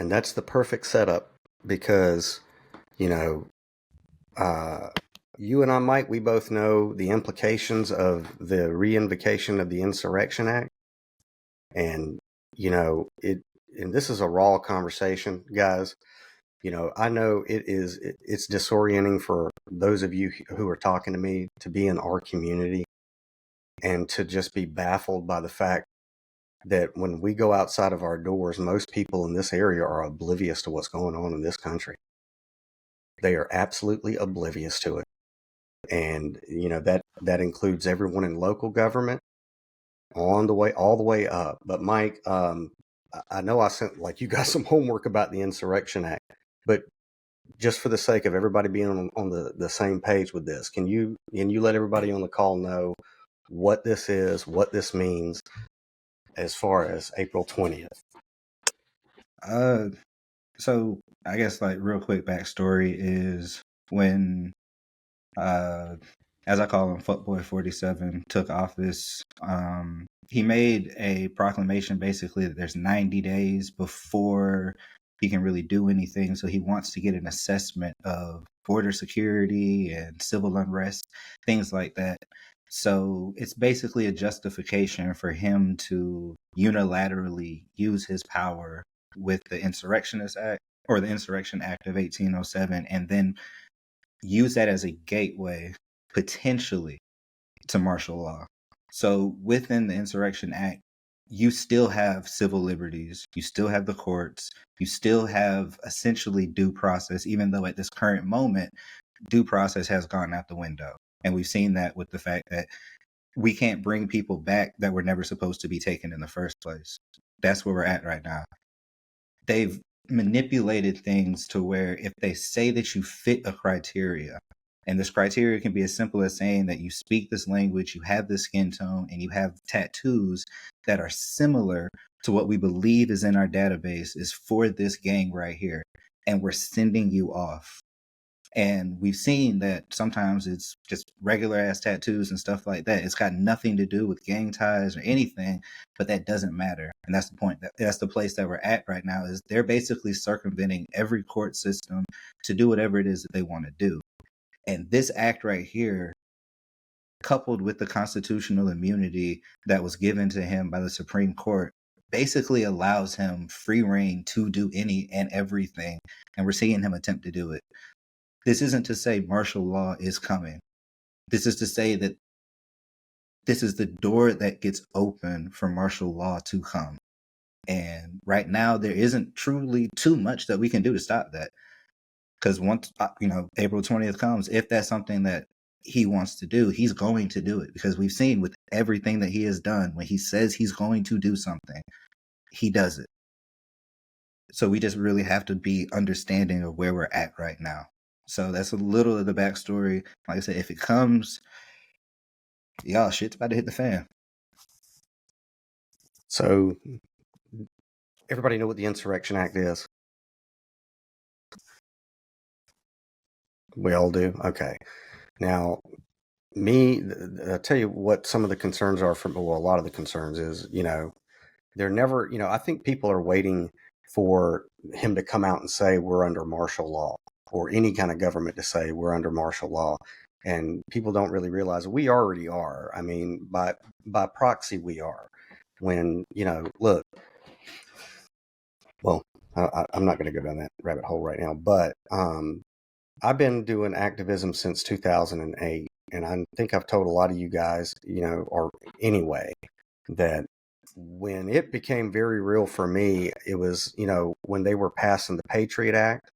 And that's the perfect setup because, you know, you and I, Mike, we both know the implications of the reinvocation of the Insurrection Act. And, and this is a raw conversation, guys. I know it's disorienting for those of you who are talking to me to be in our community and to just be baffled by the fact that when we go outside of our doors, most people in this area are oblivious to what's going on in this country. They are absolutely oblivious to it. And, that includes everyone in local government all the way up. But Mike, I know I sent you guys some homework about the Insurrection Act, but just for the sake of everybody being on the same page with this, can you let everybody on the call know what this is, what this means as far as April 20th? So I guess real quick backstory is when as I call him, Fuckboy 47, took office, he made a proclamation basically that there's 90 days before he can really do anything. So he wants to get an assessment of border security and civil unrest, things like that. So it's basically a justification for him to unilaterally use his power with the Insurrectionist Act or the Insurrection Act of 1807 and then use that as a gateway potentially to martial law. So within the Insurrection Act, you still have civil liberties, you still have the courts, you still have essentially due process, even though at this current moment, due process has gone out the window. And we've seen that with the fact that we can't bring people back that were never supposed to be taken in the first place. That's where we're at right now. They've manipulated things to where if they say that you fit a criteria, and this criteria can be as simple as saying that you speak this language, you have this skin tone, and you have tattoos that are similar to what we believe is in our database is for this gang right here. And we're sending you off. And we've seen that sometimes it's just regular ass tattoos and stuff like that. It's got nothing to do with gang ties or anything, but that doesn't matter. And that's the point. That's the place that we're at right now is they're basically circumventing every court system to do whatever it is that they want to do. And this act right here, coupled with the constitutional immunity that was given to him by the Supreme Court, basically allows him free reign to do any and everything. And we're seeing him attempt to do it. This isn't to say martial law is coming. This is to say that this is the door that gets open for martial law to come. And right now, there isn't truly too much that we can do to stop that. Because once, April 20th comes, if that's something that he wants to do, he's going to do it. Because we've seen with everything that he has done, when he says he's going to do something, he does it. So we just really have to be understanding of where we're at right now. So that's a little of the backstory. Like I said, if it comes, y'all, shit's about to hit the fan. So everybody know what the Insurrection Act is? We all do? Okay. Now, I'll tell you what some of the concerns are a lot of the concerns is, they're never, I think people are waiting for him to come out and say we're under martial law, or any kind of government to say we're under martial law. And people don't really realize we already are. I mean, by proxy, we are. When, look, well, I'm not going to go down that rabbit hole right now, but I've been doing activism since 2008. And I think I've told a lot of you guys, or anyway, that when it became very real for me, it was, when they were passing the Patriot Act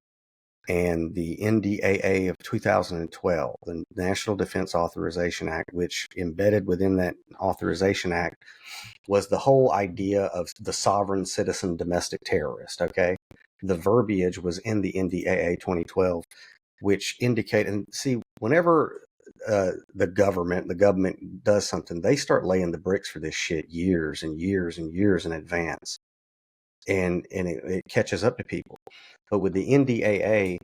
and the NDAA of 2012, the National Defense Authorization Act, which embedded within that Authorization Act was the whole idea of the sovereign citizen domestic terrorist, okay? The verbiage was in the NDAA 2012, which indicated, and see, whenever the government does something, they start laying the bricks for this shit years and years and years in advance. And it catches up to people. But with the NDAA,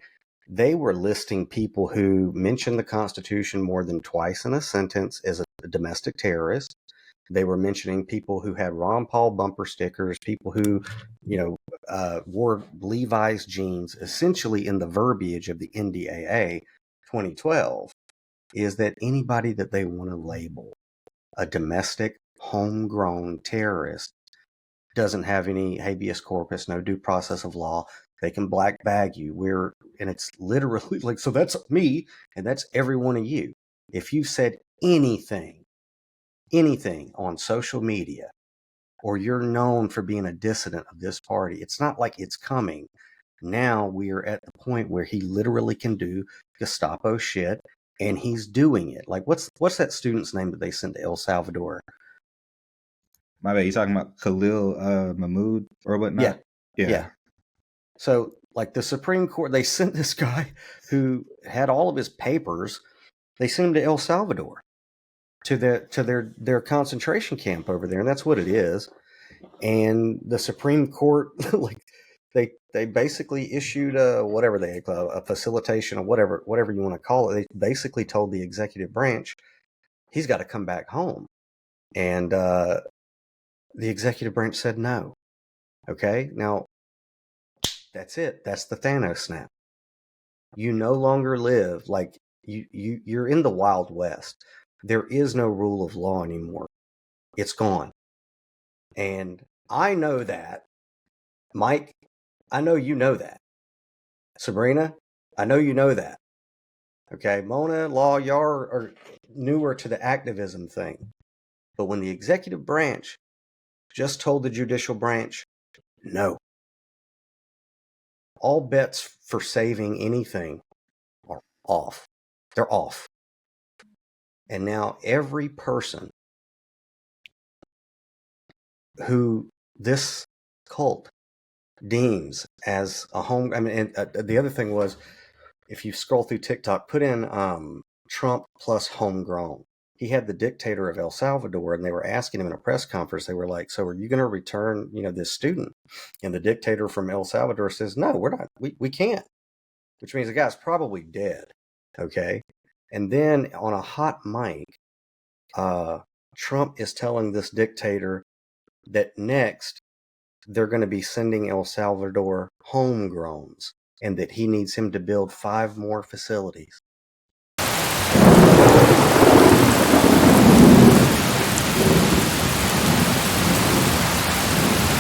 they were listing people who mentioned the Constitution more than twice in a sentence as a domestic terrorist. They were mentioning people who had Ron Paul bumper stickers, people who, wore Levi's jeans, essentially in the verbiage of the NDAA 2012, is that anybody that they want to label a domestic, homegrown terrorist doesn't have any habeas corpus, no due process of law. They can black bag you. And it's literally like, so that's me, and that's every one of you. If you said anything on social media, or you're known for being a dissident of this party, it's not like it's coming. Now we are at the point where he literally can do Gestapo shit, and he's doing it. Like, what's that student's name that they sent to El Salvador? My bad. You talking about Khalil Mahmoud or whatnot? Yeah. So, like, the Supreme Court, they sent this guy who had all of his papers. They sent him to El Salvador, to their concentration camp over there, and that's what it is. And the Supreme Court, like, they basically issued a facilitation, or whatever you want to call it. They basically told the executive branch he's got to come back home, and the executive branch said no. Okay, now that's it. That's the Thanos snap. You no longer live like you're in the Wild West. There is no rule of law anymore. It's gone. And I know that. Mike, I know you know that. Sabrina, I know you know that. Okay, Mona, Law, y'all are newer to the activism thing. But when the executive branch just told the judicial branch, no, all bets for saving anything are off. They're off. And now every person who this cult deems as a home, I mean, and, the other thing was, if you scroll through TikTok, put in Trump plus homegrown. He had the dictator of El Salvador, and they were asking him in a press conference, they were like, so are you going to return, this student? And the dictator from El Salvador says, no, we're not. We can't, which means the guy's probably dead. Okay. And then on a hot mic, Trump is telling this dictator that next they're going to be sending El Salvador homegrowns, and that he needs him to build 5 more facilities.